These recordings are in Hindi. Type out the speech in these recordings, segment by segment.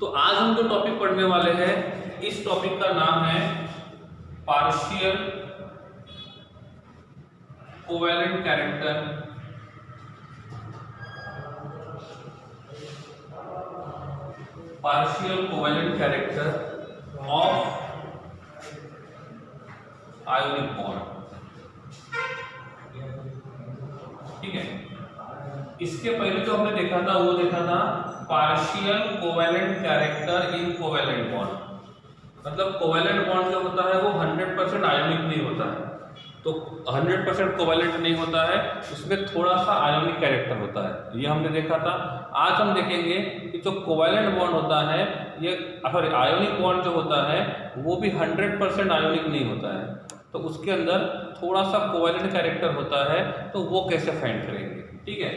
तो आज हम जो टॉपिक पढ़ने वाले हैं, इस टॉपिक का नाम है partial covalent character of ionic bond. ठीक है, इसके पहले जो हमने देखा था वो देखा था partial covalent character in covalent bond. मतलब कोवैलेंट बॉन्ड जो होता है वो 100% आयोनिक नहीं होता है, तो 100% कोवैलेंट नहीं होता है, उसमें थोड़ा सा आयोनिक कैरेक्टर होता है, ये हमने देखा था। आज हम देखेंगे कि जो कोवैलेंट बॉन्ड होता है, ये सॉरी आयोनिक बॉन्ड जो होता है वो भी 100% आयोनिक नहीं होता है, तो उसके अंदर थोड़ा सा कोवैलेंट कैरेक्टर होता है, तो वो कैसे फाइंड करेंगे। ठीक है,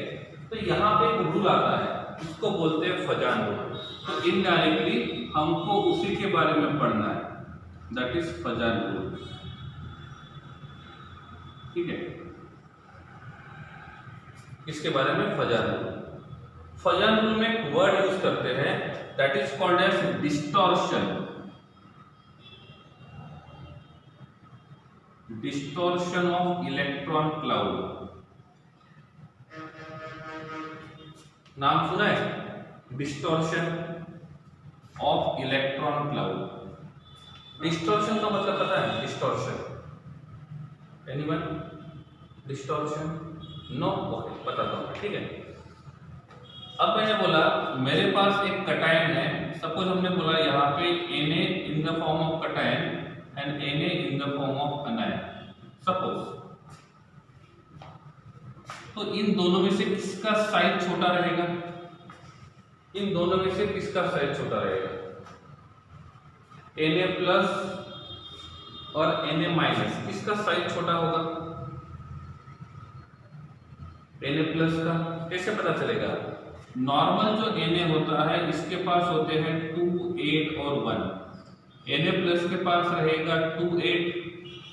तो यहाँ पे एक रूल आता है, उसको बोलते हैं फजान रूल। तो इनडायरेक्टली हमको उसी के बारे में पढ़ना है, दैट इज फजान रूल। ठीक है, इसके बारे में फजान रूल में एक वर्ड यूज करते हैं, that is called as distortion of electron cloud. नाम सुना है, distortion of electron cloud. Distortion का मतलब पता है? Distortion anyone? Distortion no? Okay, बताता हूँ। ठीक है, अब मैंने बोला मेरे पास एक कटायन है, सपोज हमने बोला यहाँ पे Na in the form of cation and Na in the form of अनायन, suppose. तो इन दोनों में से किसका साइज छोटा रहेगा? इन दोनों में से किसका साइज छोटा रहेगा? Na प्लस और Na माइनस, किसका साइज छोटा होगा? Na प्लस का। कैसे पता चलेगा? नॉर्मल जो Na होता है इसके पास होते हैं 2, 8 और 1। Na प्लस के पास रहेगा 2, 8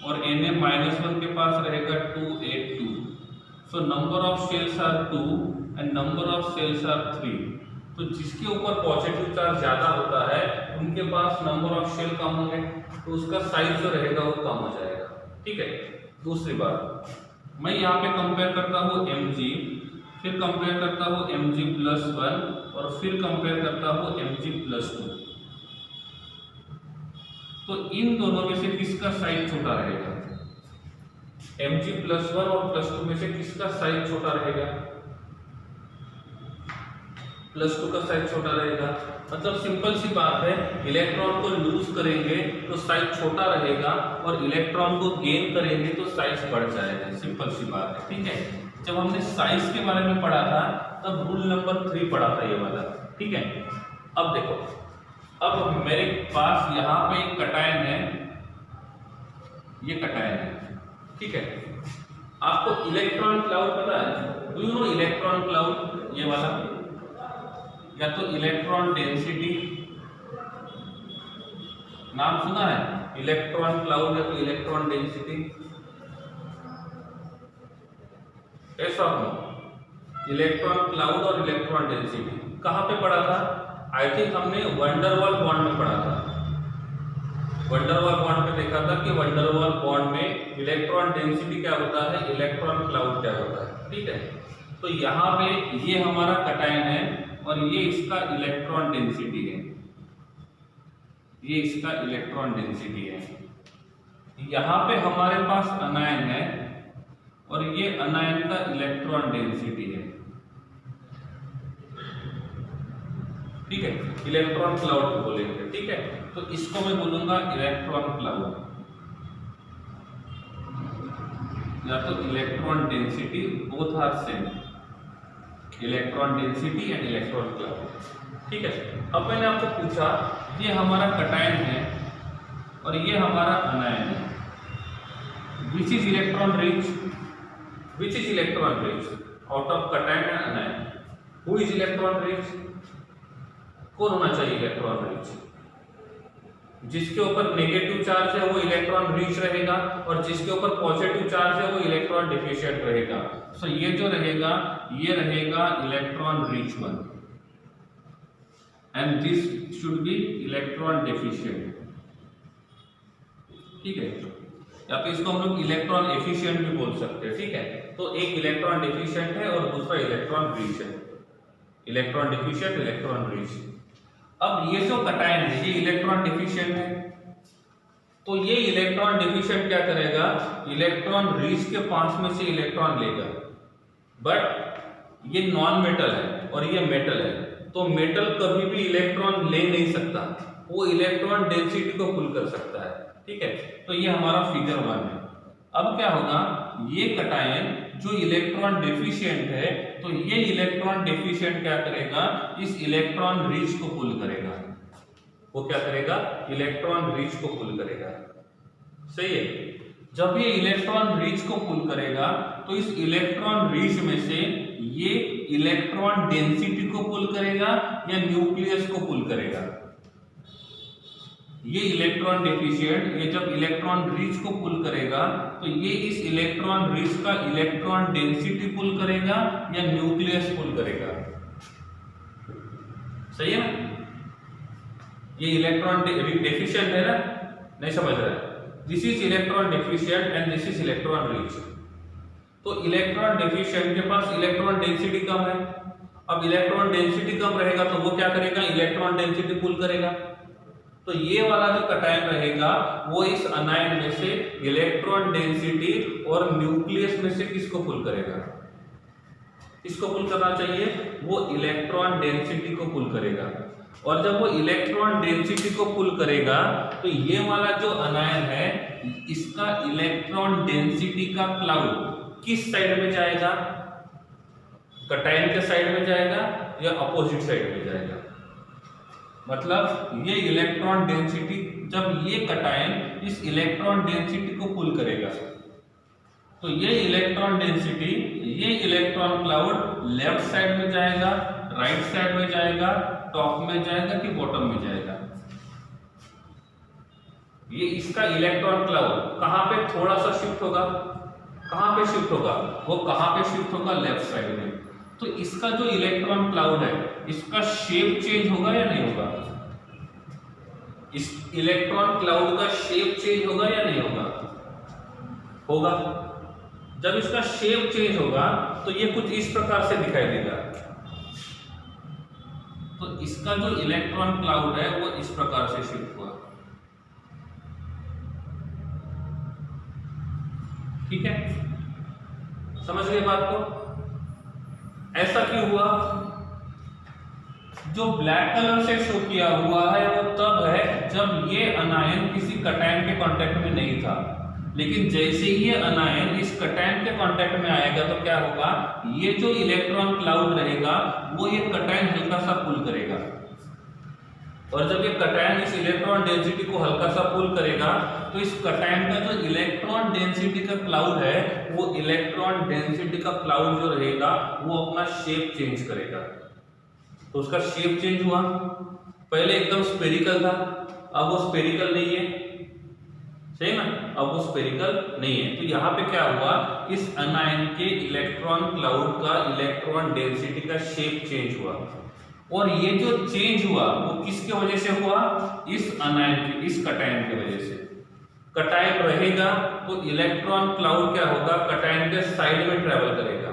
और Na माइनस 1 के पास रहेगा 2, 8, 2। So number of shells are 2 and number of shells are 3। तो जिसके ऊपर पॉजिटिव चार्ज ज्यादा होता है उनके पास नंबर ऑफ शेल कम होंगे, तो उसका साइज जो रहेगा वो कम हो जाएगा। ठीक है, दूसरी बात, मैं यहाँ पे कंपेयर करता हूँ Mg, फिर कंपेयर करता हूँ Mg+1 और फिर कंपेयर करता हूँ Mg+2। तो इन दोनों में से किसका साइज छोटा रहेगा? Mg+1 और +2 में से किसका साइज छोटा रहेगा? +2 का साइज छोटा रहेगा। मतलब सिंपल सी बात है, इलेक्ट्रॉन को लूज करेंगे तो साइज छोटा रहेगा और इलेक्ट्रॉन को गेन करेंगे तो साइज बढ़ जाएगा। सिंपल सी बात है। ठीक है, जब हमने साइज के बारे में पढ़ा था तब रूल नंबर 3 पढ़ा था ये वाला। ठीक है, अब देखो, अब मेरे पास यहाँ पे एक कटायन है, ये कटायन है। ठीक है, आपको इलेक्ट्रॉन क्लाउड पता है? Do you know electron cloud? ये वाला, या तो इलेक्ट्रॉन डेंसिटी, नाम सुना है? इलेक्ट्रॉन क्लाउड या तो इलेक्ट्रॉन डेंसिटी। ऐसा हो, इलेक्ट्रॉन क्लाउड और इलेक्ट्रॉन डेंसिटी कहाँ पे पढ़ा था? आई थिंक हमने वंडरवॉल बॉन्ड में पढ़ा था। वंडरवॉल बॉन्ड में देखा था कि वंडरवॉल बॉन्ड में इलेक्ट्रॉन डेंसिटी क्या होता है, इलेक्ट्रॉन क्लाउड क्या होता है। ठीक है, तो यहाँ पे ये हमारा कटायन है और ये इसका इलेक्ट्रॉन डेंसिटी है, ये इसका इलेक्ट्रॉन डेंसिटी है। यहाँ पे हमारे पास अनायन है और ये अनायन का इलेक्ट्रॉन डेंसिटी है। ठीक है, इलेक्ट्रॉन क्लाउड बोलेंगे। ठीक है, तो इसको मैं बोलूंगा इलेक्ट्रॉन क्लाउड या तो electron density, both are same, electron density and electron cloud. ठीक है, अब मैंने आपको पूछा ये हमारा कटायन है और ये हमारा अनायन है, which is electron rich? Which is electron reach out of cation and अनायन? Who is electron rich? कौन होना चाहिए इलेक्ट्रॉन रिच? जिसके ऊपर नेगेटिव चार्ज है वो इलेक्ट्रॉन रिच रहेगा और जिसके ऊपर पॉजिटिव चार्ज है वो इलेक्ट्रॉन डिफिशिएंट रहेगा। सो ये जो रहेगा ये रहेगा electron rich one and this should be electron deficient. ठीक है, या फिर इसको हम लोग इलेक्ट्रॉन एफिशिएंट भी बोल सकते हैं। ठीक है, तो एक इलेक्ट्रॉन डेफिशिएंट है और दूसरा इलेक्ट्रॉन रिच है। Electron deficient, electron rich. अब ये जो कटायन है ये इलेक्ट्रॉन डेफिशिएंट है, तो ये इलेक्ट्रॉन डेफिशिएंट क्या करेगा, इलेक्ट्रॉन रिच के पास में से इलेक्ट्रॉन लेगा। बट ये नॉन मेटल है और ये मेटल है, तो मेटल कभी भी इलेक्ट्रॉन ले नहीं सकता, वो इलेक्ट्रॉन डेंसिटी को पुल कर सकता है। ठीक है, तो ये हमारा फिगर 1 है। अब क्या होगा, ये कटायन जो इलेक्ट्रॉन डेफिशिएंट है, तो ये इलेक्ट्रॉन डेफिशिएंट क्या करेगा, इस इलेक्ट्रॉन रिच को पुल करेगा। वो क्या करेगा, इलेक्ट्रॉन रिच को पुल करेगा। सही है, जब ये इलेक्ट्रॉन रिच को पुल करेगा तो इस इलेक्ट्रॉन रिच में से ये इलेक्ट्रॉन डेंसिटी को पुल करेगा या न्यूक्लियस को पुल करेगा। ये इलेक्ट्रॉन डेफिशिएंट ये जब इलेक्ट्रॉन रिच को पुल करेगा तो ये इस इलेक्ट्रॉन रिच का इलेक्ट्रॉन डेंसिटी पुल करेगा या न्यूक्लियस पुल करेगा। सही है ना, ये इलेक्ट्रॉन डेफिशिएंट है ना, नहीं समझ रहा है। This is electron deficient and this is electron rich. तो इलेक्ट्रॉन डेफिशिएंट के पास इलेक्ट्रॉन डेंसिटी कम है। अब इलेक्ट्रॉन डेंसिटी कम रहेगा तो वो क्या करेगा, इलेक्ट्रॉन डेंसिटी पुल करेगा। तो ये वाला जो कटायन रहेगा वो इस अनायन में से इलेक्ट्रॉन डेंसिटी और न्यूक्लियस में से किसको पुल करेगा, किसको पुल करना चाहिए, वो इलेक्ट्रॉन डेंसिटी को पुल करेगा। और जब वो इलेक्ट्रॉन डेंसिटी को पुल करेगा तो ये वाला जो अनायन है इसका इलेक्ट्रॉन डेंसिटी का क्लाउड किस साइड में जाएगा, कटायन के साइड में जाएगा या अपोजिट साइड में जाएगा। मतलब ये इलेक्ट्रॉन डेंसिटी, जब ये कटायन इस इलेक्ट्रॉन डेंसिटी को पुल करेगा तो ये इलेक्ट्रॉन डेंसिटी, ये इलेक्ट्रॉन क्लाउड लेफ्ट साइड में जाएगा, राइट साइड में जाएगा, टॉप में जाएगा कि बॉटम में जाएगा। ये इसका इलेक्ट्रॉन क्लाउड कहां पे थोड़ा सा शिफ्ट होगा, कहां पे शिफ्ट होगा, वो कहां पे शिफ्ट होगा, लेफ्ट साइड में। तो इसका जो इलेक्ट्रॉन क्लाउड है इसका शेप चेंज होगा या नहीं होगा, इस इलेक्ट्रॉन क्लाउड का शेप चेंज होगा या नहीं होगा, होगा। जब इसका शेप चेंज होगा तो ये कुछ इस प्रकार से दिखाई देगा। तो इसका जो इलेक्ट्रॉन क्लाउड है वो इस प्रकार से शिफ्ट हुआ। ठीक है, समझ गए बात को। ऐसा क्यों हुआ, जो ब्लैक कलर से शो किया हुआ है वो तब है जब ये अनायन किसी कटायन के कांटेक्ट में नहीं था, लेकिन जैसे ही ये अनायन इस कटायन के कांटेक्ट में आएगा तो क्या होगा, ये जो इलेक्ट्रॉन क्लाउड रहेगा वो ये कटायन हल्का सा पुल करेगा। और जब ये कटायन इस इलेक्ट्रॉन डेंसिटी को हल्का सा पुल करेगा तो इस कटायन का जो इलेक्ट्रॉन डेंसिटी का क्लाउड है वो इलेक्ट्रॉन डेंसिटी का क्लाउड जो रहेगा वो अपना शेप चेंज करेगा। तो उसका शेप चेंज हुआ, पहले एकदम स्फेरिकल था, अब वो स्फेरिकल नहीं है। सही ना, अब वो स्फेरिकल नहीं है। तो यहाँ पे क्या हुआ, इस अनायन के इलेक्ट्रॉन क्लाउड का इलेक्ट्रॉन डेंसिटी का शेप चेंज हुआ। और ये जो चेंज हुआ वो किसके वजह से हुआ, इस अनायन के, इस कटायन की वजह से। कटायन रहेगा तो इलेक्ट्रॉन क्लाउड क्या होगा, कटायन के साइड में ट्रेवल करेगा।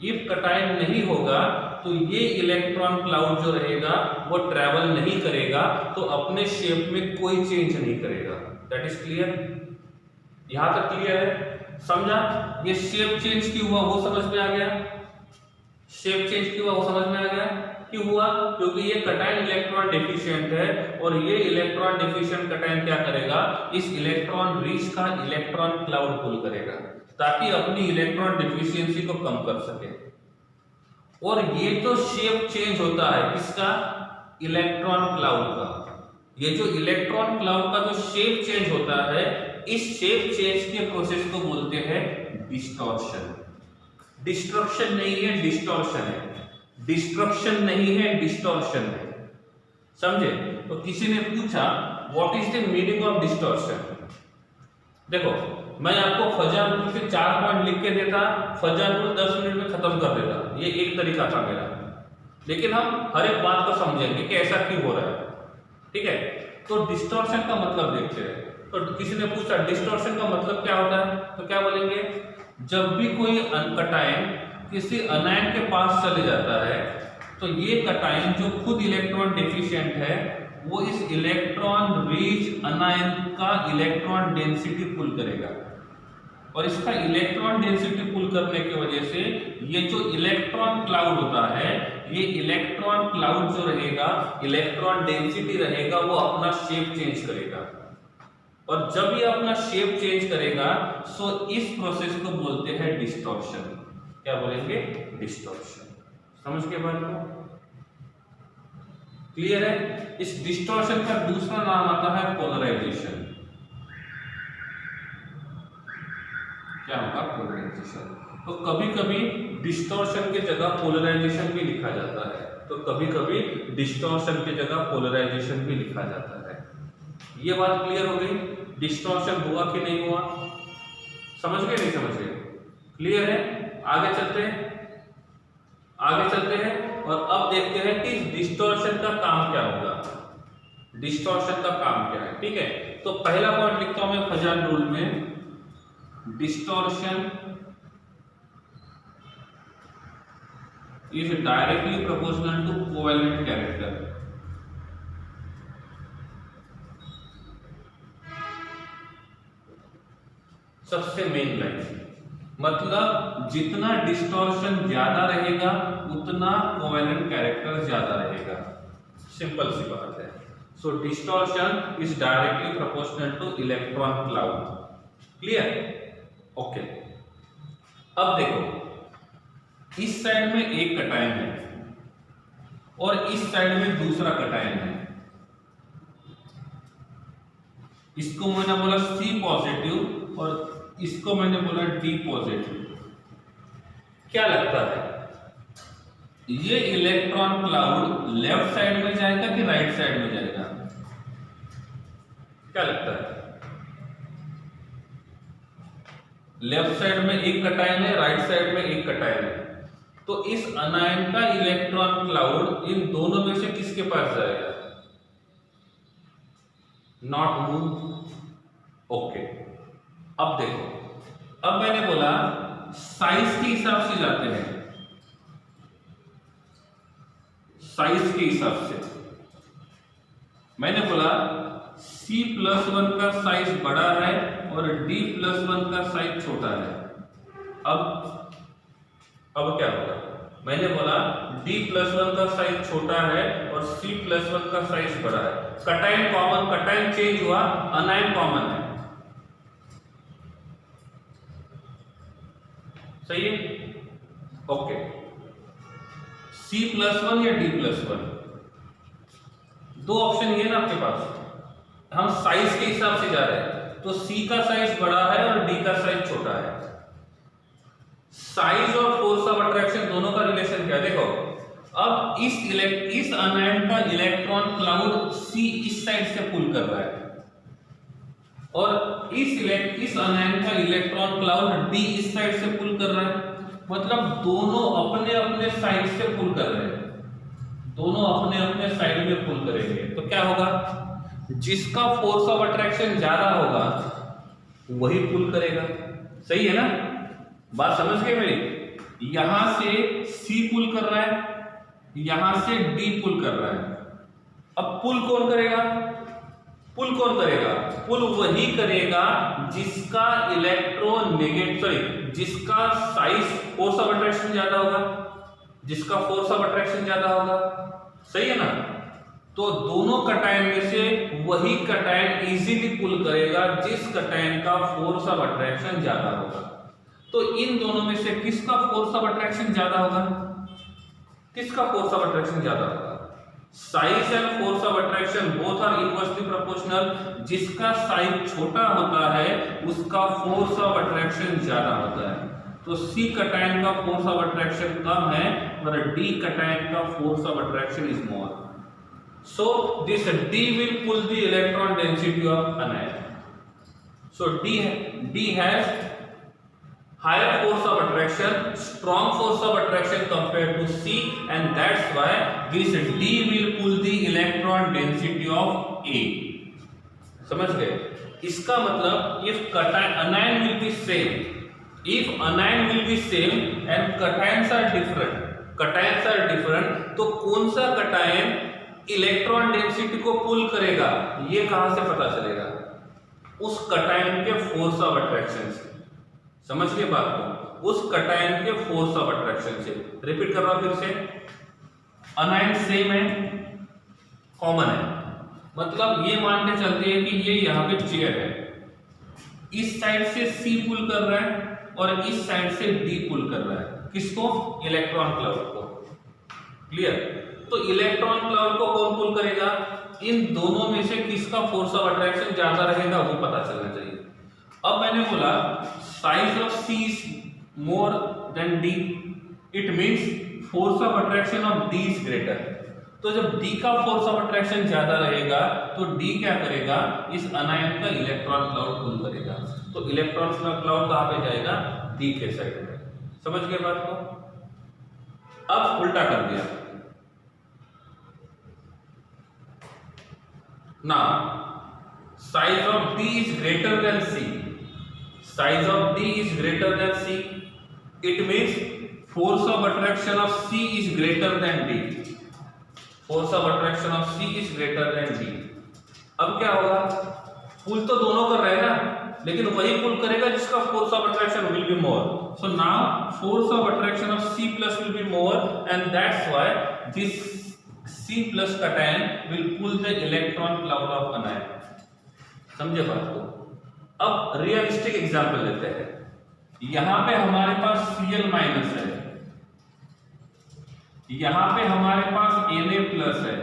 इफ कटायन नहीं होगा तो ये इलेक्ट्रॉन क्लाउड जो रहेगा वो ट्रेवल नहीं करेगा, तो अपने शेप में कोई चेंज नहीं करेगा। दैट इज क्लियर, यहां तक क्लियर है, समझा। ये शेप चेंज क्यों हुआ वो समझ में आ गया, शेप चेंज क्यों हुआ वो समझ में आ गया। क्यों हुआ, क्योंकि ये कटायन इलेक्ट्रॉन डेफिशिएंट है और ये इलेक्ट्रॉन डेफिशिएंट कटायन क्या करेगा, इस इलेक्ट्रॉन रिच का इलेक्ट्रॉन क्लाउड पुल करेगा ताकि अपनी इलेक्ट्रॉन डेफिशिएंसी को कम कर सके। और ये जो शेप चेंज होता है किसका, इलेक्ट्रॉन क्लाउड का, ये जो इलेक्ट्रॉन क्लाउड का जो शेप चेंज होता है, इस शेप चेंज के प्रोसेस को बोलते हैं डिस्टॉर्शन। डिस्ट्रक्शन नहीं है, डिस्टॉर्शन है। डिस्ट्रक्शन नहीं है, डिस्टॉर्शन है, समझे। तो किसी ने पूछा what is the meaning of distortion. देखो, मैं आपको फजर रूल के 4 पॉइंट लिख के देता, फजर रूल 10 मिनट में खत्म कर देता, ये एक तरीका था मेरा। लेकिन हम हर एक बात को समझेंगे कि ऐसा क्यों हो रहा है। ठीक है, तो डिस्टॉर्शन का मतलब देखते हैं। तो किसी ने पूछा डिस्टॉर्शन का मतलब क्या होता है, तो क्या बोलेंगे, जब भी कोई कटायन किसी अनायन के पास चले जाता है तो ये कटायन जो खुद इलेक्ट्रॉन डेफिशिएंट है वो इस इलेक्ट्रॉन रिच अनायन का इलेक्ट्रॉन डेंसिटी पुल करेगा, और इसका इलेक्ट्रॉन डेंसिटी पुल करने की वजह से ये जो इलेक्ट्रॉन क्लाउड होता है, ये इलेक्ट्रॉन क्लाउड जो रहेगा, इलेक्ट्रॉन डेंसिटी रहेगा, वो अपना शेप चेंज करेगा। और जब ये अपना शेप चेंज करेगा सो इस प्रोसेस को बोलते हैं डिस्टॉर्शन। क्या बोलेंगे, डिस्टॉर्शन। समझ के बात को क्लियर है। इस डिस्टॉर्शन का दूसरा नाम आता है पोलराइजेशन। क्या होगा, पोलराइजेशन। तो कभी कभी डिस्टॉर्शन की जगह पोलराइजेशन भी लिखा जाता है, तो कभी कभी डिस्टॉर्शन की जगह पोलराइजेशन भी लिखा जाता है। ये बात क्लियर हो गई, डिस्टॉर्शन हुआ कि नहीं हुआ, समझ गए नहीं समझ गए, क्लियर है। आगे चलते हैं, आगे चलते हैं और अब देखते हैं कि डिस्टॉर्शन का काम क्या होगा, डिस्टॉर्शन का काम क्या है। ठीक है, तो पहला पॉइंट लिखता हूं मैं फजान रूल में, distortion is directly proportional to covalent character. सबसे मेन लाइन, मतलब जितना डिस्टॉर्शन ज्यादा रहेगा उतना कोवेलेंट कैरेक्टर ज्यादा रहेगा। सिंपल सी बात है। So distortion is directly proportional to electron cloud. Clear, okay. अब देखो, इस साइड में एक कटायन है और इस साइड में दूसरा कटायन है। इसको मैंने बोला C पॉजिटिव और इसको मैंने बोला D पॉजिटिव। क्या लगता है, ये इलेक्ट्रॉन क्लाउड लेफ्ट साइड में जाएगा कि राइट साइड में जाएगा, क्या लगता है? लेफ्ट साइड में एक कटायन है, राइट साइड में एक कटायन है, तो इस अनायन का इलेक्ट्रॉन क्लाउड इन दोनों में से किसके पास जाएगा? Not move. ओके, अब देखो, अब मैंने बोला साइज के हिसाब से जाते हैं, साइज के हिसाब से मैंने बोला C+1 का साइज बड़ा है और D+1 का साइज छोटा है। अब क्या होगा, मैंने बोला D+1 का साइज छोटा है और C+1 का साइज बड़ा है। कटायन कॉमन, कटायन चेंज हुआ, अनायन कॉमन है, सही है। ओके, C+1 या D+1, दो ऑप्शन ये ना आपके पास, हम साइज के हिसाब से जा रहे हैं, तो C का साइज बड़ा है और D का साइज छोटा है। साइज और फोर्स ऑफ अट्रैक्शन दोनों का रिलेशन क्या है, देखो, अब इस अनायन का इलेक्ट्रॉन क्लाउड C इस साइड से पुल कर रहा है और इस अनायन का इलेक्ट्रॉन क्लाउड D इस साइड से पुल कर रहा है। मतलब दोनों अपने अपने साइड से पुल कर रहे हैं, दोनों अपने अपने साइड में पुल करेंगे, तो क्या होगा, जिसका फोर्स ऑफ अट्रैक्शन ज्यादा होगा वही पुल करेगा। सही है ना, बात समझ गए मेरी? यहां से C पुल कर रहा है, यहां से D पुल कर रहा है। अब पुल कौन करेगा? पुल कौन करेगा? पुल वही करेगा जिसका जिसका साइज फोर्स ऑफ अट्रैक्शन ज्यादा होगा, जिसका फोर्स ऑफ अट्रैक्शन ज्यादा होगा। सही है ना? तो दोनों कटायन में से वही कटायन इजीली पुल करेगा जिस कटायन का फोर्स ऑफ अट्रैक्शन ज्यादा होगा। तो इन दोनों में से किसका फोर्स ऑफ अट्रैक्शन ज्यादा होगा? किसका फोर्स ऑफ अट्रैक्शन ज्यादा होगा? Size and force of attraction both are inversely proportional. जिसका साइज छोटा होता है उसका फोर्स ऑफ अट्रैक्शन ज्यादा होता है। तो C कटायन का फोर्स ऑफ अट्रैक्शन कम है और D कटायन का force of attraction is more. So this D will pull the electron density of anion. So D has higher force of attraction, strong force of attraction compared to C, and that's why this D will pull the electron density of A. समझ गए? इसका मतलब if anion will be same, if anion will be same and cations are different, तो कौन सा cation इलेक्ट्रॉन डेंसिटी को पुल करेगा, ये कहां से पता चलेगा? उस cation के फोर्स ऑफ अट्रैक्शन से। समझ गए बात को? उस cation के फोर्स ऑफ अट्रैक्शन से। रिपीट कर रहा हूं फिर से, अनायन सेम है, कॉमन है, मतलब ये मान के चलते हैं कि ये यहाँ पे चेयर है, इस साइड से C पुल कर रहा है और इस साइड से D पुल कर रहा है, किसको? इलेक्ट्रॉन क्लाउड को। क्लियर? तो इलेक्ट्रॉन क्लाउड को कौन पुल करेगा? इन दोनों में से किसका फोर्स ऑफ अट्रैक्शन ज्यादा रहेगा वो पता चलना चाहिए। अब मैंने बोला size of C is more than D, it means force of attraction of D is greater। तो जब D का फोर्स ऑफ अट्रैक्शन ज्यादा रहेगा तो D क्या करेगा? इस अनायन का इलेक्ट्रॉन क्लाउड पुल करेगा। तो इलेक्ट्रॉन क्लाउड कहां पे जाएगा? D के साइड में। समझ गए बात को? अब उल्टा कर दिया। Now size of D is greater than C, size of D is greater than C, it means force of attraction of C is greater than D, force of attraction of C is greater than D। अब क्या होगा? पुल तो दोनों कर रहे हैं ना, लेकिन वही पुल करेगा जिसका force of attraction will be more. So now force of attraction of C plus will be more, and that's why this C plus cation will pull the electron cloud of anion। समझे बात को? अब रियलिस्टिक एग्जांपल लेते हैं। यहां पे हमारे पास Cl माइनस है, यहां पे हमारे पास Na प्लस है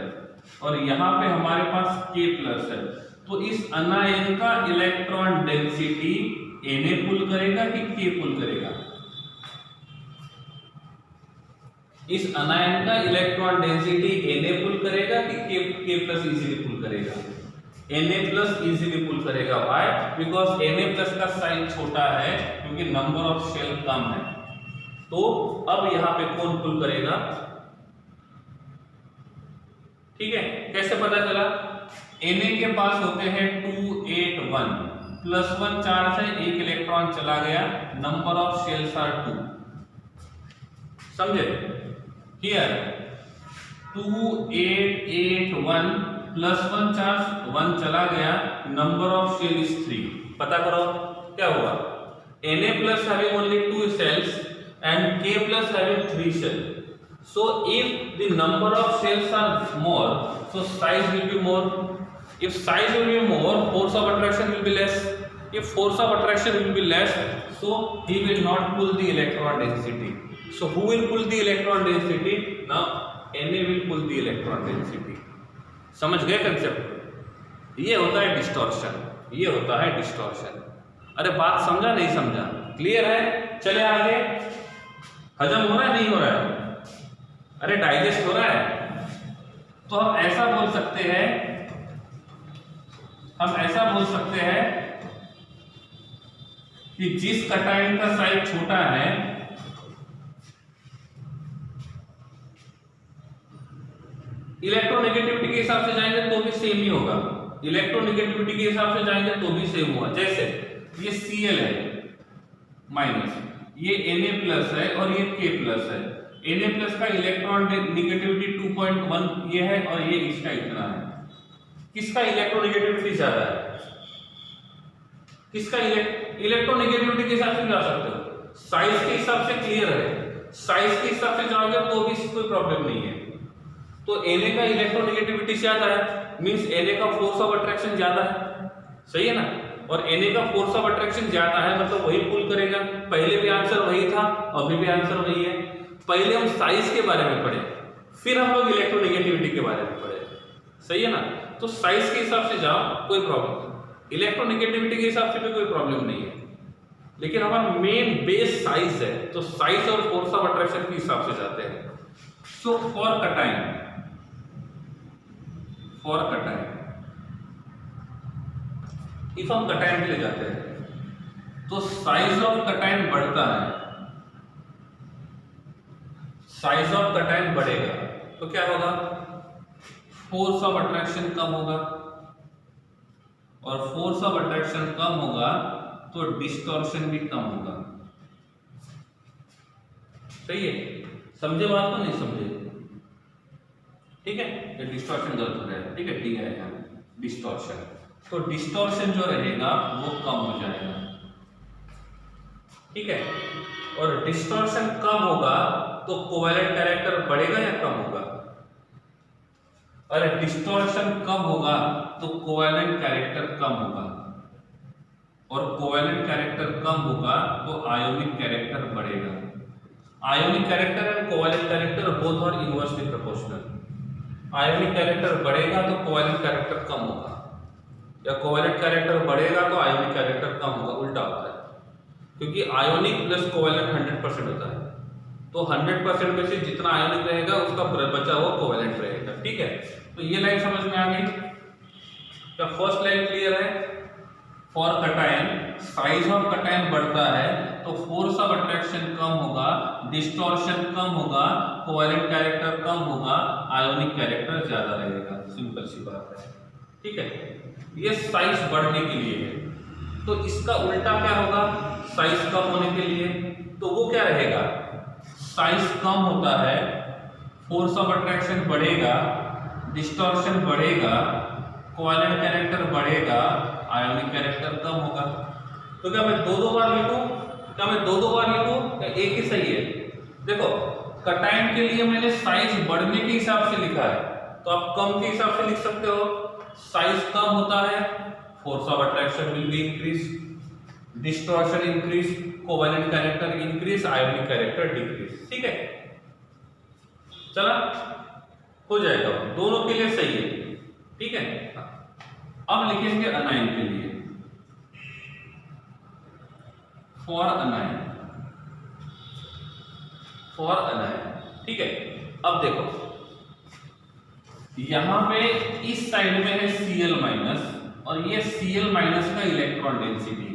और यहां पे हमारे पास K प्लस है। तो इस अनायन का इलेक्ट्रॉन डेंसिटी Na पुल करेगा कि K पुल करेगा? इस अनायन का इलेक्ट्रॉन डेंसिटी Na पुल करेगा कि K प्लस इजीली पुल करेगा? Na प्लस इजीली पुल करेगा। व्हाई? बिकॉज Na प्लस का साइज छोटा है क्योंकि नंबर ऑफ शेल कम है। तो अब यहाँ पे कौन पुल करेगा? ठीक है, कैसे पता चला? Na के पास होते हैं 2 8 1 प्लस 1 चार्ज है, एक इलेक्ट्रॉन चला गया, नंबर ऑफ शेल्स आर 2। समझे? हियर 2 8 8 1 प्लस 1 चार्ज, 1 चला गया, नंबर ऑफ शेल इज 3। पता करो क्या हुआ? Na plus having only 2 cells and K plus having 3 cells, so if the number of cells are more, so size will be more, if size will be more, force of attraction will be less, if force of attraction will be less, so he will not pull the electron density। so who will pull the electron density? now Na will pull the electron density। समझ गए कंसेप्ट? ये होता है डिस्टॉर्शन, ये होता है डिस्टॉर्शन। अरे बात समझा नहीं समझा? क्लियर है? चले आगे। हजम हो रहा है नहीं हो रहा है? अरे डाइजेस्ट हो रहा है? तो हम ऐसा बोल सकते हैं, हम ऐसा बोल सकते हैं कि जिस cation का साइज छोटा है इलेक्ट्रोनेगेटिविटी के हिसाब से जाएंगे तो भी सेम ही होगा, इलेक्ट्रोनेगेटिविटी के हिसाब से जाएंगे तो भी सेम होगा। जैसे ये Cl है माइनस, ये Na प्लस है और ये K प्लस है। Na प्लस का इलेक्ट्रॉन नेगेटिविटी 2.1 ये है और ये इसका इतना है। किसका इलेक्ट्रोनेगेटिविटी ज्यादा है? किसका इलेक्ट्रोनेगेटिविटी के हिसाब से जा सकते हो, साइज के हिसाब से क्लियर है, साइज के हिसाब से जाओगे तो भी कोई प्रॉब्लम नहीं है। तो Na का इलेक्ट्रोनेगेटिविटी ज्यादा है, मींस Na का फोर्स ऑफ अट्रैक्शन ज्यादा है, सही है ना? और Na का फोर्स ऑफ अट्रैक्शन ज्यादा है मतलब वही पुल करेगा। पहले भी आंसर वही था, अभी भी आंसर वही है। पहले हम साइज के बारे में पढ़े, फिर हम लोग इलेक्ट्रोनेगेटिविटी के बारे में पढ़े, सही है ना? तो साइज के हिसाब से जाओ कोई प्रॉब्लम, इलेक्ट्रोनेगेटिविटी के हिसाब से भी कोई प्रॉब्लम नहीं है, लेकिन हमारा मेन बेस साइज है तो साइज और फोर्स ऑफ अट्रैक्शन के हिसाब से जाते हैं। So for cation, for cation, if हम cation के लिए जाते हैं तो साइज ऑफ कटायन बढ़ता है, साइज ऑफ कटायन बढ़ेगा तो क्या होगा, फोर्स ऑफ अट्रैक्शन कम होगा, और फोर्स ऑफ अट्रैक्शन कम होगा तो डिस्टॉर्शन भी कम होगा। सही है, समझे बात को, नहीं समझे? ठीक है, ये डिस्टॉर्शन गलत हो जाएगा। ठीक है, डी है यहाँ डिस्टॉर्शन, तो डिस्टॉर्शन जो रहेगा वो कम हो जाएगा। ठीक है, और डिस्टॉर्शन कम होगा तो कोवेलेंट कैरेक्टर बढ़ेगा या कम होगा? अरे डिस्टॉर्शन कम होगा तो कोवेलेंट कैरेक्टर कम होगा, और कोवेलेंट कैरेक्टर कम होगा तो आयोनिक कैरेक्टर बढ़ेगा। Ionic character and covalent character both are inversely proportional. Ionic character बढ़ेगा तो कोवेलेंट कैरेक्टर कम होगा, या कोवेलेंट कैरेक्टर बढ़ेगा तो आयोनिक कैरेक्टर कम होगा, उल्टा होता है। क्योंकि आयोनिक प्लस कोवेलेंट 100% होता है, तो 100% में से जितना आयोनिक रहेगा उसका बचा हुआ कोवेलेंट रहेगा। ठीक है, तो ये लाइन समझ में आ गई क्या? फर्स्ट लाइन क्लियर है? For cation size of cation बढ़ता है तो फोर्स ऑफ अट्रैक्शन कम होगा, डिस्टॉर्शन कम होगा, कोवेलेंट कैरेक्टर कम होगा, आयोनिक कैरेक्टर ज्यादा रहेगा। सिंपल सी बात है। ठीक है, ये साइज बढ़ने के लिए है, तो इसका उल्टा क्या होगा? साइज कम होने के लिए, तो वो क्या रहेगा? साइज कम होता है, फोर्स ऑफ अट्रैक्शन बढ़ेगा, डिस्टॉर्शन बढ़ेगा, कोवेलेंट कैरेक्टर बढ़ेगा, आयोनिक कैरेक्टर कम होगा। तो क्या मैं दो बार लिखूं? क्या मैं दो बार लिखूं या एक ही सही है? देखो, कटायन के लिए मैंने साइज बढ़ने के हिसाब से लिखा है, तो आप कम के हिसाब से लिख सकते हो। साइज कम होता है, force of attraction will be increase, distortion increase, covalent character increase, ionic character decrease. ठीक है, चला, हो जाएगा, दोनों के लिए सही है। ठीक है, अब लिखेंगे अनायन के लिए, फॉर अनायन, फॉर अनायन। ठीक है, अब देखो यहां पे इस साइड में है Cl माइनस, और ये Cl माइनस का इलेक्ट्रॉन डेंसिटी,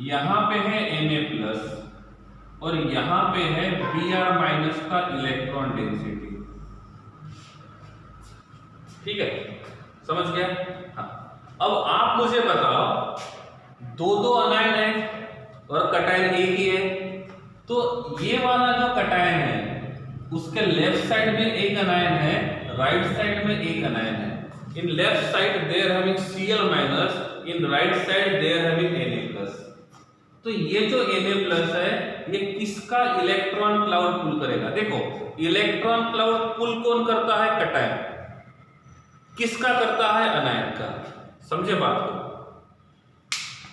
यहां पे है Na प्लस, और यहां पे है Br माइनस का इलेक्ट्रॉन डेंसिटी। ठीक है, समझ गया? हाँ, अब आप मुझे बताओ, दो अनायन है और कटायन एक ही है, तो ये वाला जो कटायन है उसके लेफ्ट साइड में एक अनायन है, राइट साइड में एक अनायन है। In left side there having Cl minus, in right side there having Na plus. तो ये जो Na प्लस है ये किसका इलेक्ट्रॉन क्लाउड पुल करेगा? देखो, इलेक्ट्रॉन क्लाउड पुल कौन करता है? कटायन। किसका करता है? अनायन का। समझे बात को?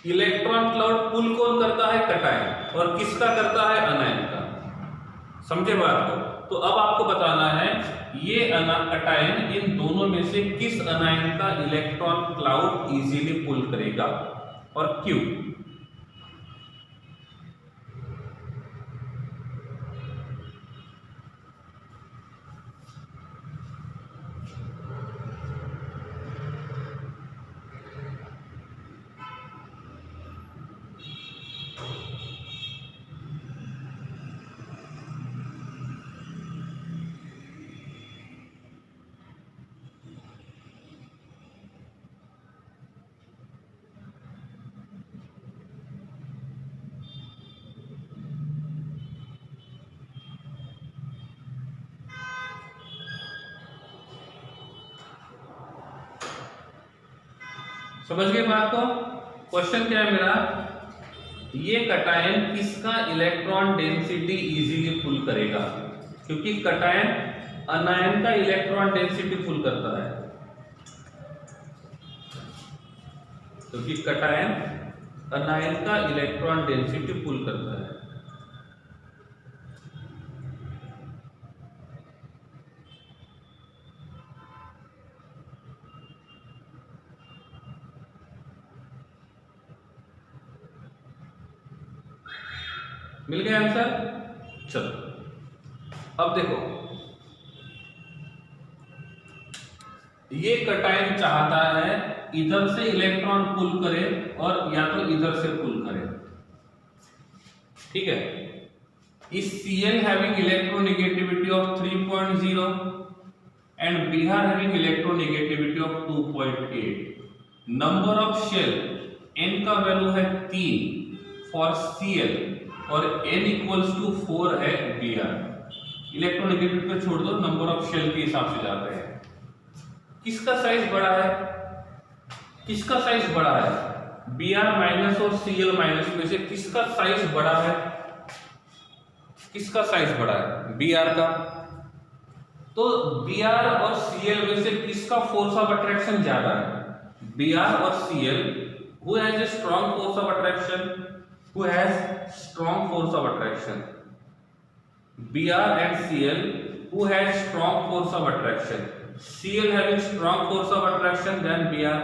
इलेक्ट्रॉन क्लाउड पुल कौन करता है? कटायन, और किसका करता है? अनायन का। समझे बात को? तो अब आपको बताना है ये कटायन इन दोनों में से किस अनायन का इलेक्ट्रॉन क्लाउड इजीली पुल करेगा और क्यों। समझ गए बात को? क्वेश्चन क्या है मेरा, ये कटायन किसका इलेक्ट्रॉन डेंसिटी इजीली पुल करेगा? क्योंकि कटायन अनायन का इलेक्ट्रॉन डेंसिटी पुल करता है, क्योंकि कटायन अनायन का इलेक्ट्रॉन डेंसिटी पुल करता है। मिल गया आंसर? चलो अब देखो, ये कटायन चाहता है इधर से इलेक्ट्रॉन पुल करे और या तो इधर से पुल करे। ठीक है। इस Cl having electronegativity of 3.0 and Br having electronegativity of 2.8, number of shell n का वैल्यू है 3 फॉर Cl और n इक्वल्स टू 4 है Br। इलेक्ट्रोनेगेटिविटी पे छोड़ दो, नंबर ऑफ शेल के हिसाब से जाते हैं। किसका साइज बड़ा है, किसका साइज बड़ा है? Br माइनस और Cl माइनस में से किसका साइज बड़ा है? किसका साइज बड़ा है? Br का। तो Br और Cl में से किसका फोर्स ऑफ अट्रैक्शन ज्यादा है? Br और Cl, who has a strong force of attraction? Who has strong force of attraction? Br and Cl, who has strong force of attraction? Cl having strong force of attraction than Br।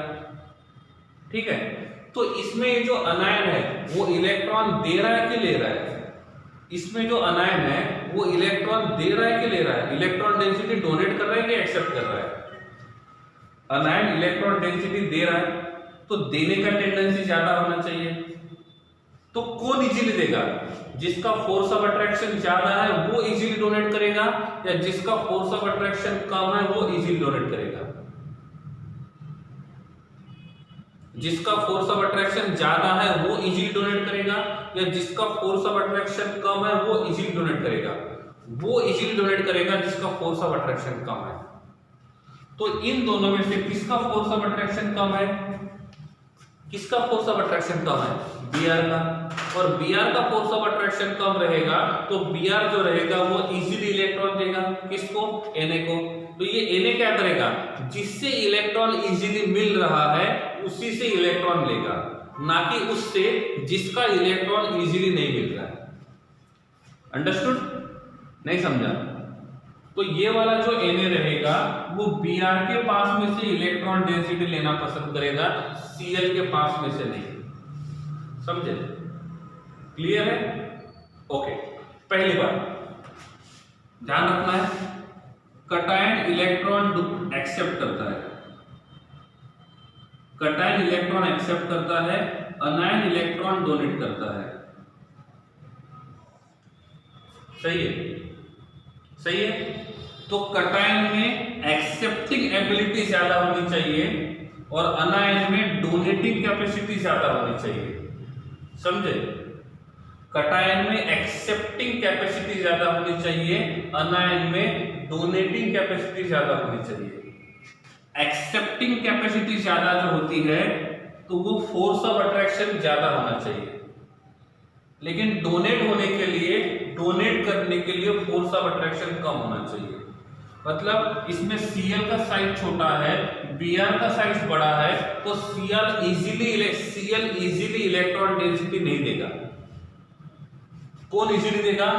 ठीक है। तो इसमें जो अनायन है वो इलेक्ट्रॉन दे रहा है कि ले रहा है? इसमें जो अनायन है वो इलेक्ट्रॉन दे रहा है कि ले रहा है? इलेक्ट्रॉन डेंसिटी डोनेट कर रहा है कि एक्सेप्ट कर रहा है? अनायन इलेक्ट्रॉन डेंसिटी दे रहा है, तो देने का टेंडेंसी ज्यादा होना चाहिए। तो कौन इजीली देगा? जिसका फोर्स ऑफ अट्रैक्शन ज्यादा है वो इजीली डोनेट करेगा, या जिसका फोर्स ऑफ अट्रैक्शन कम है वो इजीली डोनेट करेगा? जिसका फोर्स ऑफ अट्रैक्शन ज्यादा है वो इजीली डोनेट करेगा, या जिसका फोर्स ऑफ अट्रैक्शन कम है वो इजीली डोनेट करेगा? वो इजीली डोनेट करेगा जिसका फोर्स ऑफ अट्रैक्शन कम है। तो इन दोनों में से किसका फोर्स ऑफ अट्रैक्शन कम है? किसका फोर्स ऑफ अट्रैक्शन कम है? Br का। और Br का फोर्स ऑफ अट्रैक्शन कम रहेगा तो Br जो रहेगा वो इजीली इलेक्ट्रॉन देगा। किसको? Na को। तो ये Na क्या करेगा? जिससे इलेक्ट्रॉन इजीली मिल रहा है उसी से इलेक्ट्रॉन लेगा, ना कि उससे जिसका इलेक्ट्रॉन इजीली नहीं मिल रहा है। अंडरस्टूड? नहीं समझा? तो ये वाला जो Na रहेगा वो Br के पास में से इलेक्ट्रॉन डेंसिटी लेना पसंद करेगा, Cl के पास में से नहीं। समझे? क्लियर है? ओके। पहली बात ध्यान रखना है, कटायन इलेक्ट्रॉन एक्सेप्ट करता है, कटायन इलेक्ट्रॉन एक्सेप्ट करता है, अनायन इलेक्ट्रॉन डोनेट करता है। सही है? सही है। तो कटायन में एक्सेप्टिंग एबिलिटी ज्यादा होनी चाहिए और अनायन में डोनेटिंग कैपेसिटी ज्यादा होनी चाहिए। समझे? कटायन में एक्सेप्टिंग कैपेसिटी ज्यादा होनी चाहिए, अनायन में डोनेटिंग कैपेसिटी ज्यादा होनी चाहिए। एक्सेप्टिंग कैपेसिटी ज्यादा जो होती है तो वो फोर्स ऑफ अट्रैक्शन ज्यादा होना चाहिए, लेकिन डोनेट होने के लिए, डोनेट करने के लिए फोर्स ऑफ अट्रैक्शन कम होना चाहिए। मतलब इसमें Cl का साइज छोटा है, Br का साइज बड़ा है, तो Cl इजीली इलेक्ट्रॉन डेंसिटी नहीं देगा। कौन इजीली देगा?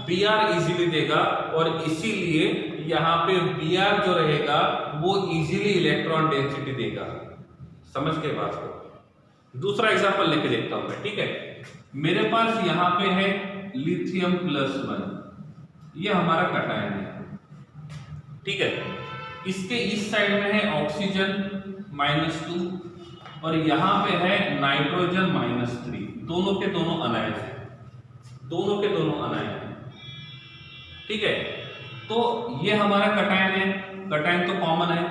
Br इजीली देगा, और इसीलिए यहाँ पे Br जो रहेगा वो इजीली इलेक्ट्रॉन डेंसिटी देगा। समझ के बात को। दूसरा एग्जांपल लेके देखता हूं मैं। ठीक है, मेरे पास यहाँ पे है लिथियम +1, ये हमारा कटायन है। ठीक है, इसके इस साइड में है ऑक्सीजन -2 और यहाँ पे है नाइट्रोजन -3। दोनों के दोनों अनायन है, दोनों के दोनों अनायन है। ठीक है, तो ये हमारा कटायन है। कटायन तो कॉमन है।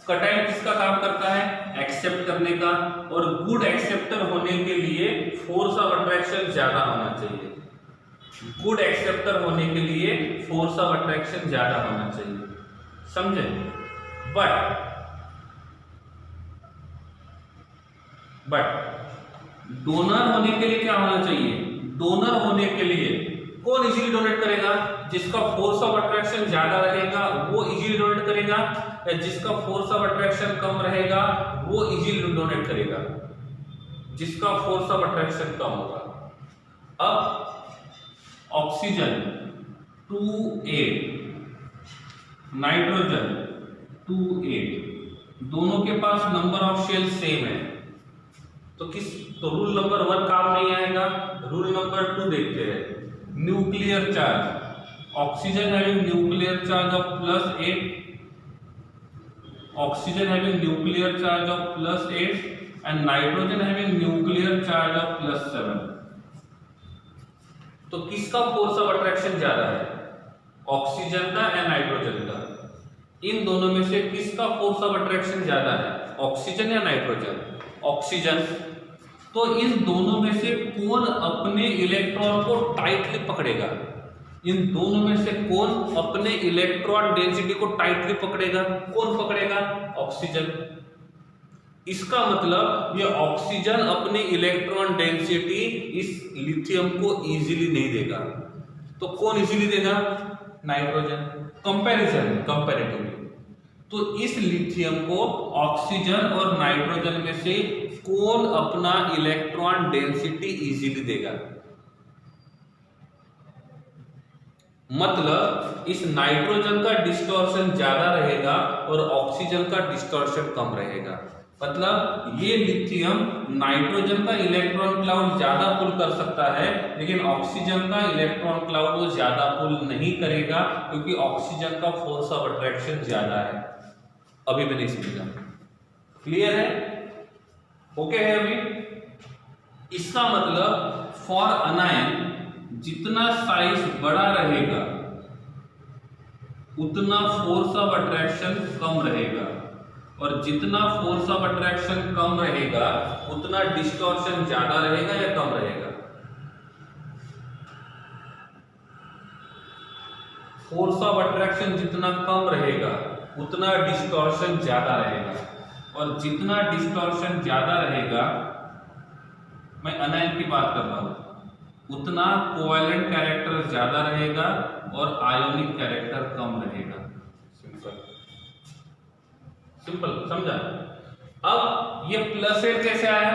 कटायन किसका काम करता है? एक्सेप्ट करने का, और गुड एक्सेप्टर होने के लिए फोर्स ऑफ अट्रैक्शन ज्यादा होना चाहिए। गुड एक्सेप्टर होने के लिए फोर्स ऑफ अट्रैक्शन ज्यादा होना चाहिए। समझे? बट डोनर होने के लिए क्या होना चाहिए? डोनर होने के लिए कौन इजीली डोनेट करेगा? जिसका फोर्स ऑफ अट्रैक्शन ज्यादा रहेगा वो इजीली डोनेट करेगा, या जिसका फोर्स ऑफ अट्रैक्शन कम रहेगा वो इजीली डोनेट करेगा? जिसका फोर्स ऑफ अट्रैक्शन कम होगा। अब ऑक्सीजन 2 नाइट्रोजन 2 दोनों के पास नंबर ऑफ शेल सेम है, तो रूल नंबर 1 काम नहीं आएगा। रूल नंबर 2 देखते हैं। Nuclear charge, oxygen having nuclear charge of +8, oxygen having nuclear charge of +8 and nitrogen having nuclear charge of +7। तो किसका फोर्स ऑफ अट्रैक्शन ज्यादा है, ऑक्सीजन का या नाइट्रोजन का? इन दोनों में से किसका फोर्स ऑफ अट्रैक्शन ज्यादा है, ऑक्सीजन या नाइट्रोजन? ऑक्सीजन। तो इन दोनों में से कौन अपने इलेक्ट्रॉन को टाइटली पकड़ेगा? इन दोनों में से कौन अपने इलेक्ट्रॉन डेंसिटी को टाइटली पकड़ेगा? कौन पकड़ेगा? ऑक्सीजन। इसका मतलब ये ऑक्सीजन अपनी इलेक्ट्रॉन डेंसिटी इस लिथियम को इजीली नहीं देगा, तो कौन इजीली देगा? नाइट्रोजन। कंपैरेटिवली तो इस लिथियम को ऑक्सीजन और नाइट्रोजन में से कौन अपना इलेक्ट्रॉन डेंसिटी इजीली देगा? मतलब इस नाइट्रोजन का डिस्टॉर्शन ज्यादा रहेगा और ऑक्सीजन का डिस्टॉर्शन कम रहेगा। मतलब ये लिथियम नाइट्रोजन का इलेक्ट्रॉन क्लाउड ज्यादा पुल कर सकता है, लेकिन ऑक्सीजन का इलेक्ट्रॉन क्लाउड वो ज्यादा पुल नहीं करेगा, क्योंकि ऑक्सीजन का फोर्स ऑफ अट्रैक्शन ज्यादा है। अभी भी नहीं समझा? क्लियर है? ओके है अभी? इसका मतलब फॉर अनायन जितना साइज बड़ा रहेगा उतना फोर्स ऑफ अट्रैक्शन कम रहेगा, और जितना फोर्स ऑफ अट्रैक्शन कम रहेगा उतना डिस्टॉर्शन ज्यादा रहेगा या कम रहेगा? फोर्स ऑफ अट्रैक्शन जितना कम रहेगा उतना डिस्टॉर्शन ज्यादा रहेगा, और जितना डिस्टॉर्शन ज्यादा रहेगा, मैं अनायन की बात कर रहा हूं, उतना कोवैलेंट कैरेक्टर ज्यादा रहेगा और आयोनिक कैरेक्टर कम रहेगा। सिंपल समझा? अब ये प्लस 8 कैसे आया?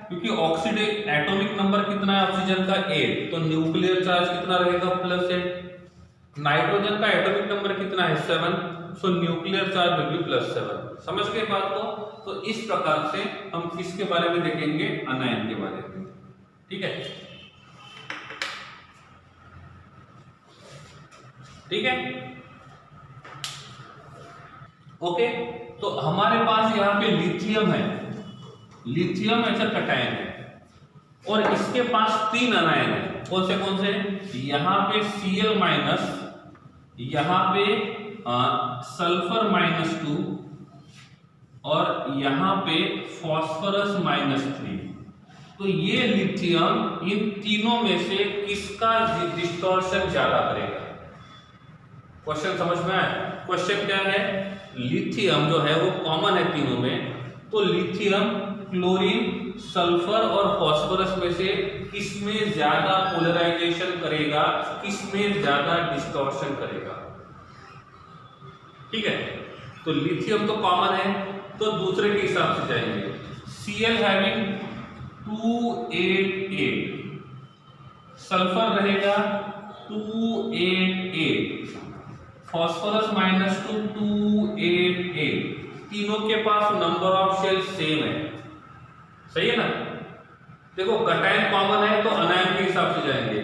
क्योंकि ऑक्सीडेटिव एटॉमिक नंबर कितना है ऑक्सीजन का? 8, तो न्यूक्लियर चार्ज कितना रहेगा? +8। नाइट्रोजन का एटॉमिक नंबर कितना है? 7, सो न्यूक्लियर चार्ज विल बी +7। समझ गए बात को? तो इस प्रकार से हम किसके बारे में देखेंगे? अनायन के बारे में। ठीक है, ठीक है, ओके। तो हमारे पास यहाँ पे लिथियम है, लिथियम ऐसा कटायन है, और इसके पास 3 अनायन है। कौन से? यहाँ पे Cl-, यहाँ पे सल्फर -2 और यहाँ पे फॉस्फोरस -3। तो ये लिथियम इन तीनों में से किसका डिस्टॉर्शन ज्यादा करेगा? क्वेश्चन समझ में आया? क्वेश्चन क्या है? लिथियम जो है वो कॉमन है तीनों में, तो लिथियम क्लोरीन, सल्फर और फास्फोरस में से किसमें ज्यादा पोलराइजेशन करेगा, किसमें ज्यादा डिस्टॉर्शन करेगा? ठीक है, तो लिथियम तो कॉमन है, तो दूसरे के हिसाब से जाएंगे। Cl हैविंग 288, सल्फर रहेगा 288, फॉस्फोरस -2 288, तीनों के पास नंबर ऑफ शेल सेम है। सही है ना? देखो कटायन कॉमन है तो अनायन के हिसाब से जाएंगे।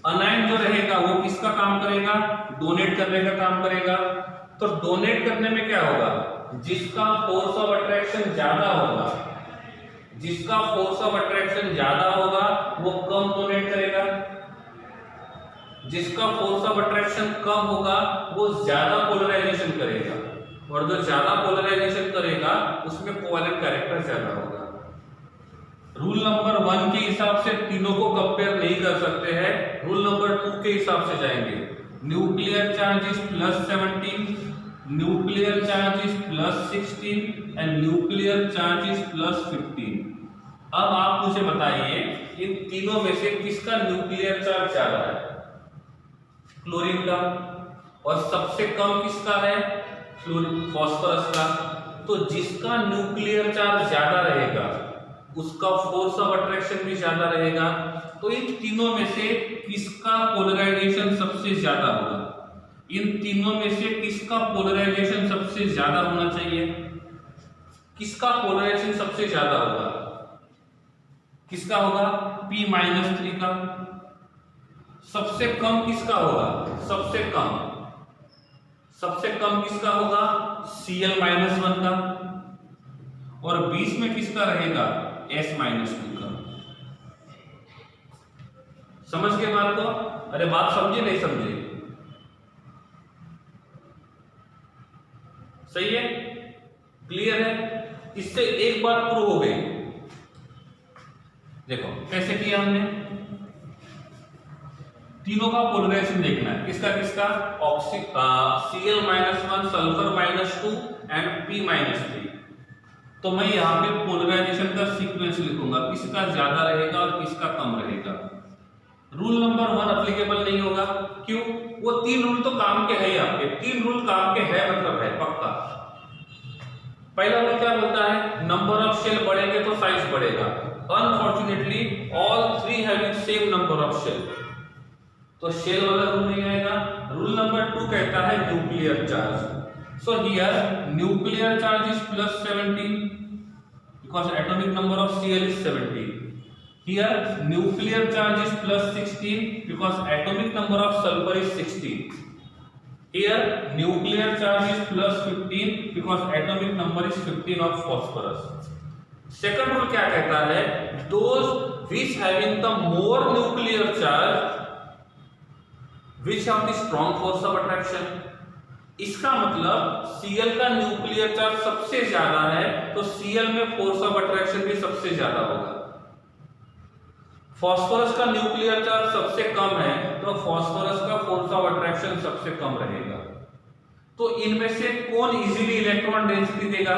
अनायन जो रहेगा वो किसका काम करेगा? डोनेट करने का काम करेगा। तो डोनेट करने में क्या होगा? जिसका फोर्स ऑफ अट्रैक्शन ज्यादा होगा, जिसका फोर्स ऑफ अट्रैक्शन ज्यादा होगा वो कम डोनेट करेगा, जिसका फोर्स ऑफ अट्रैक्शन कम होगा वो ज्यादा पोलराइजेशन करेगा, और जो ज्यादा पोलराइजेशन करेगा उसमें कोवैलेंट कैरेक्टर ज्यादा होगा। रूल नंबर 1 के हिसाब से तीनों को कंपेयर नहीं कर सकते हैं, रूल नंबर 2 के हिसाब से जाएंगे। Nuclear charge is +17, nuclear charge is +16 and nuclear charge is +15। अब आप मुझे बताइए इन तीनों में से किसका न्यूक्लियर चार्ज ज्यादा है? क्लोरीन का। और सबसे कम किसका है? फॉस्फोरस का। तो जिसका न्यूक्लियर चार्ज ज्यादा रहेगा उसका फोर्स ऑफ अट्रैक्शन भी ज्यादा रहेगा। तो इन तीनों में से किसका पोलराइजेशन सबसे ज्यादा होगा? इन तीनों में से किसका पोलराइजेशन सबसे ज्यादा होना चाहिए? किसका पोलराइजेशन सबसे ज्यादा होगा? किसका होगा? P-3 का। सबसे कम किसका होगा? सबसे कम किसका होगा? Cl-1 का। और बीच में किसका रहेगा? S-2 का। समझ गए बात को? अरे बात समझे नहीं समझे? सही है, क्लियर है? इससे एक बात प्रूव हो गई। देखो कैसे किया हमने, तीनों का पोलराइजेशन देखना है, किसका किसका, Cl-1 सल्फर -2 एंड P-3। तो मैं यहाँ पे पोलराइजेशन का सीक्वेंस लिखूंगा, किसका ज्यादा रहेगा और किसका कम रहेगा। रूल नंबर 1 एप्लीकेबल नहीं होगा, क्यों? वो 3 रूल तो काम के है ही, आपके 3 रूल काम के है, मतलब है पक्का। पहला रूल क्या बोलता है, नंबर ऑफ शेल बढ़ेंगे तो साइज बढ़ेगा। Unfortunately all 3 having same number of shell, तो शेल वाला रूल नहीं आएगा। रूल नंबर 2 कहता है nuclear charge. So here nuclear charge is +17 because atomic number of Cl is 17। Here nuclear charge is +16 because atomic number of sulfur is 16. Here nuclear charge is +15 because atomic number is 15 of phosphorus. Second rule क्या कहता है, those which having the more nuclear charge which have the strong force of attraction. इसका मतलब Cl का न्यूक्लियर चार्ज सबसे ज्यादा है तो Cl में फोर्स ऑफ अट्रैक्शन भी सबसे ज्यादा होगा। फास्फोरस का न्यूक्लियर चार्ज सबसे कम है तो फास्फोरस का फोर्स ऑफ अट्रैक्शन सबसे कम रहेगा। तो इनमें से कौन इजीली इलेक्ट्रॉन डेंसिटी देगा,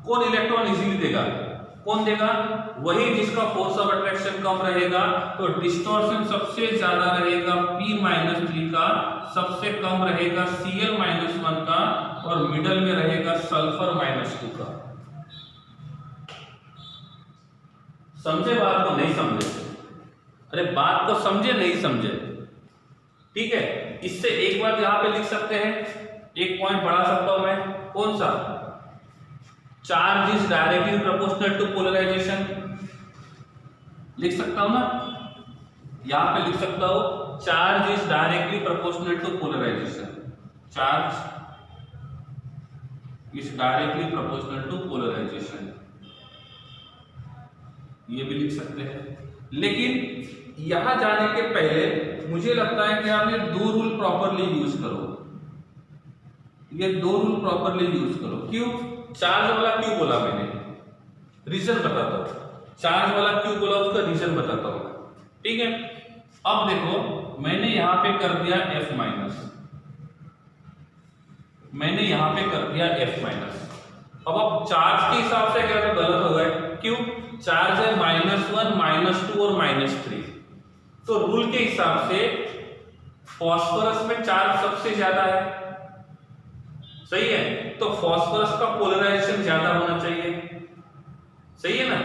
कौन इलेक्ट्रॉन इजीली देगा, कौन देगा? वही जिसका फोर्स ऑफ अट्रैक्शन कम रहेगा। तो डिस्टॉर्शन सबसे ज्यादा रहेगा P-3 का, सबसे कम रहेगा Cl-1 का और मिडल में रहेगा सल्फर -2 का। समझे बात को? नहीं समझे? अरे बात को समझे नहीं समझे? ठीक है, इससे एक बात यहां पे लिख सकते हैं, एक पॉइंट बढ़ा सकता हूं मैं, कौन सा? Charge is directly proportional to polarization, लिख सकता हूं ना, यहां पे लिख सकता हूं charge is directly proportional to polarization, charge is directly proportional to polarization, ये भी लिख सकते हैं। लेकिन यहां जाने के पहले मुझे लगता है कि आप ये 2 रूल प्रॉपरली यूज करो, ये 2 रूल प्रॉपरली यूज करो। क्यों? चार्ज वाला क्यों बोला मैंने, रीजन बताता हूं। चार्ज वाला क्यों बोला उसका रीजन बताता हूं, ठीक है? अब देखो मैंने यहां पे कर दिया F-, मैंने यहां पे कर दिया F-। अब चार्ज के हिसाब से क्या तो गलत हो गए, क्यों? चार्ज है -1, -2 और -3, तो रूल के हिसाब से फास्फोरस में चार्ज सबसे ज्यादा है, सही है? तो फास्फोरस का पोलराइजेशन ज्यादा होना चाहिए, सही है ना?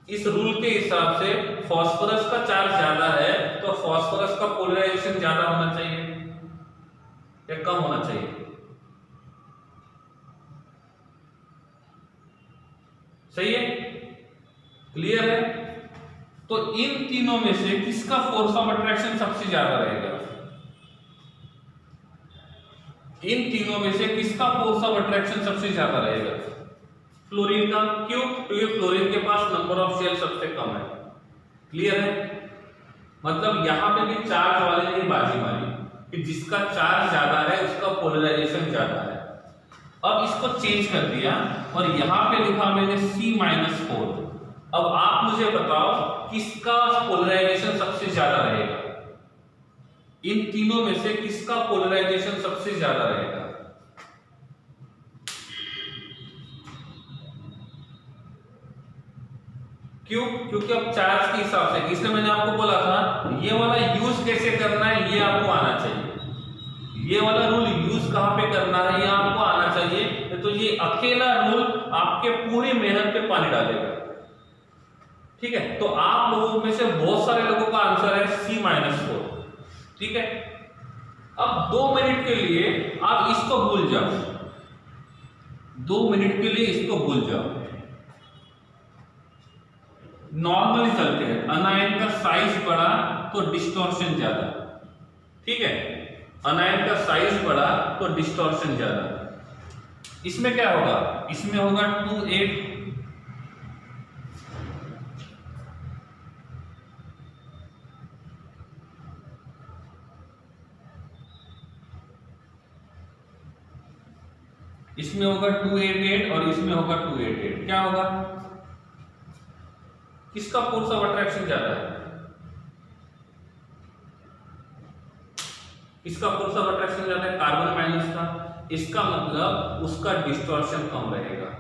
इस रूल के हिसाब से फास्फोरस का चार्ज ज्यादा है तो फास्फोरस का पोलराइजेशन ज्यादा होना चाहिए या कम होना चाहिए? सही है, क्लियर है? तो इन तीनों में से किसका फोर्स ऑफ अट्रैक्शन सबसे ज्यादा रहेगा? इन तीनों में से किसका फोर्स ऑफ अट्रैक्शन सबसे ज्यादा रहेगा? फ्लोरीन का। क्यों? क्योंकि फ्लोरीन के पास नंबर ऑफ शेल सबसे कम है। क्लियर है? मतलब यहां पे भी चार्ज वाले ने बाजी मारी कि जिसका चार्ज ज्यादा है उसका पोलराइजेशन ज्यादा है। अब इसको चेंज कर दिया और यहां पे लिखा मैंने C-4। अब आप मुझे बताओ किसका पोलराइजेशन सबसे ज्यादा रहेगा? इन तीनों में से किसका पोलराइजेशन सबसे ज्यादा रहेगा? क्यों? क्योंकि अब चार्ज के हिसाब से, इसलिए मैंने आपको बोला था ये वाला यूज कैसे करना है ये आपको आना चाहिए, ये वाला रूल यूज कहां पे करना है ये आपको आना चाहिए। तो ये अकेला रूल आपके पूरी मेहनत पे पानी डालेगा, ठीक है? तो आप लोगों में से बहुत सारे लोगों का आंसर है C-4, ठीक है? अब 2 मिनट के लिए आप इसको भूल जाओ, 2 मिनट के लिए इसको भूल जाओ, नॉर्मली चलते हैं। अनायन का साइज बढ़ा तो डिस्टॉर्शन ज्यादा, ठीक है? अनायन का साइज बढ़ा तो डिस्टॉर्शन ज्यादा। इसमें क्या होगा? इसमें होगा 2-8, इसमें होगा 288 और इसमें होगा 288, क्या होगा? किसका फोर्स ऑफ अट्रैक्शन ज्यादा है? किसका फोर्स ऑफ अट्रैक्शन ज्यादा है? कार्बन माइनस का। इसका मतलब उसका डिस्टॉर्शन कम रहेगा,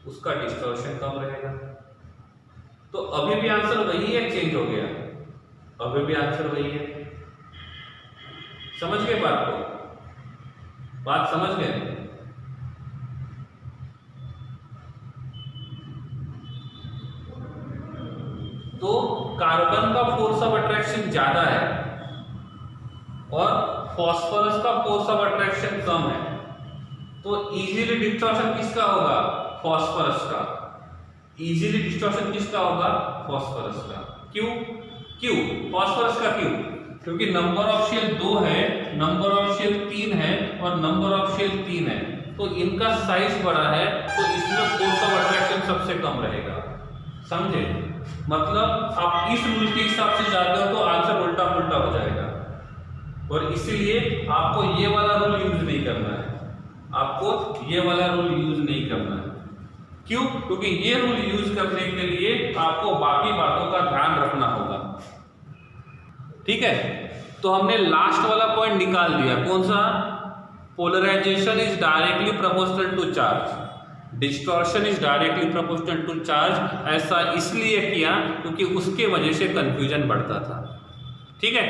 उसका डिस्टॉर्शन कम रहेगा। तो अभी भी आंसर वही है, चेंज हो गया? अभी भी आंसर वही है। समझ गए बात को? बात समझ गए? तो कार्बन का फोर्स ऑफ अट्रैक्शन ज्यादा है और फास्फोरस का फोर्स ऑफ अट्रैक्शन कम है, तो इजीली डिस्टॉर्शन किसका होगा? फास्फोरस का। इजीली डिस्टॉर्शन किसका होगा? फास्फोरस का। क्यों? क्यों फास्फोरस का? क्यों? क्योंकि नंबर ऑफ शेल 2 है, नंबर ऑफ शेल 3 है और नंबर ऑफ शेल 3 है, तो इनका साइज बड़ा है, तो इसमें फोर्स ऑफ अट्रैक्शन सबसे कम रहेगा। समझे? मतलब आप इस रूल के हिसाब से जाते हो तो आंसर उल्टा पुल्टा हो जाएगा, और इसीलिए आपको ये वाला रूल यूज नहीं करना है, आपको ये वाला रूल यूज नहीं करना है। क्यों? क्योंकि ये रूल यूज करने के लिए आपको बाकी बातों का ध्यान रखना होगा। ठीक है, तो हमने लास्ट वाला पॉइंट निकाल दिया, कौन सा? Polarization is directly proportional to charge, distortion is directly proportional to charge. ऐसा इसलिए किया क्योंकि उसके वजह से कंफ्यूजन बढ़ता था। ठीक है।